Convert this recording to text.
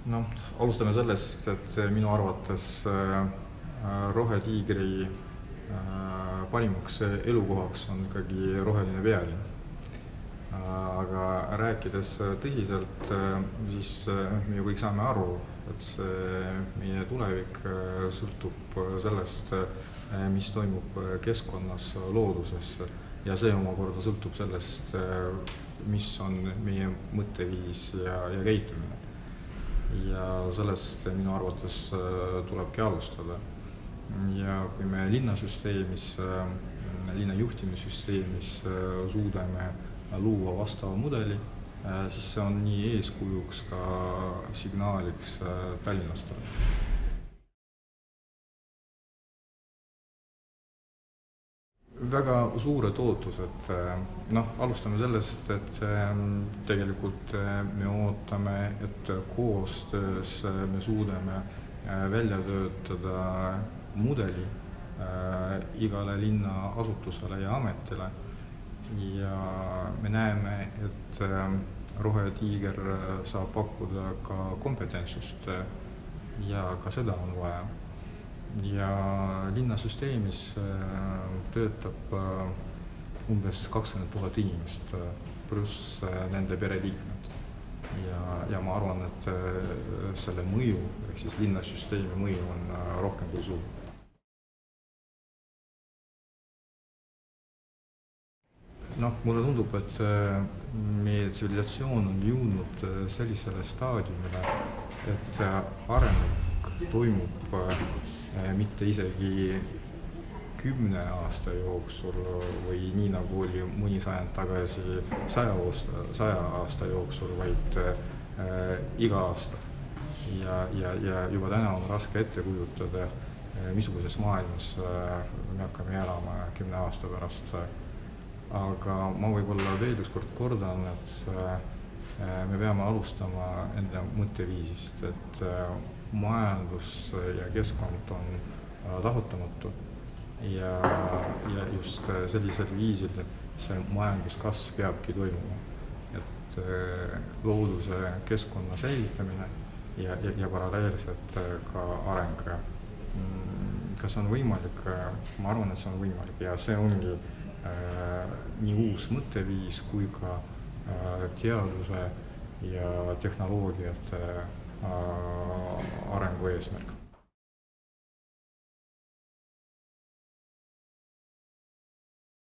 Noh, alustame sellest, et minu arvates Rohetiigri parimaks elukohaks on ikkagi roheline pealinn. Aga rääkides tõsiselt, siis me ju kõik saame aru, et meie tulevik sõltub sellest, mis toimub keskkonnas, looduses, ja see omakorda sõltub sellest, mis on meie mõtteviis ja käitumine. Ja sellest minu arvates tulebki alustada. Ja kui me linnasüsteemis, linna juhtimissüsteemis suudame luua vastava mudeli, siis see on nii eeskujuks ka signaaliks tallinlastele. Väga suured ootused. Alustame sellest, et tegelikult me ootame, et koostöös me suudame välja töötada mudeli igale linna asutusele ja ametile. Ja me näeme, et Rohetiiger saab pakkuda ka kompetentsust ja ka seda on vaja. Ja linnasüsteemis töötab umbes 20 000 inimest, pluss nende pereliikmed. Ja ma arvan, et selle mõju, ehk siis linnasüsteemi mõju on rohkem kui suur. Mulle tundub, et meie tsivilisatsioon on jõudnud sellisele staadiumile, et areng toimub mitte isegi 10 aasta jooksul või nii nagu oli mõni sajand tagasi 100 aasta jooksul, vaid iga aasta. Ja juba täna on raske ette kujutada, missuguses maailmas me hakkame elama 10 aasta pärast. Aga ma võib-olla veel ükskord kordan, et me peame alustama enda mõtteviisist, et majandus ja keskkond on lahutamatu ja just sellisel viisil see majanduskasv peabki toimuma. Et looduse keskkonna säilitamine ja paralleelselt ka areng. Kas on võimalik? Ma arvan, et see on võimalik ja see ongi nii uus mõtteviis kui ka teaduse ja tehnoloogiate arengu eesmärk.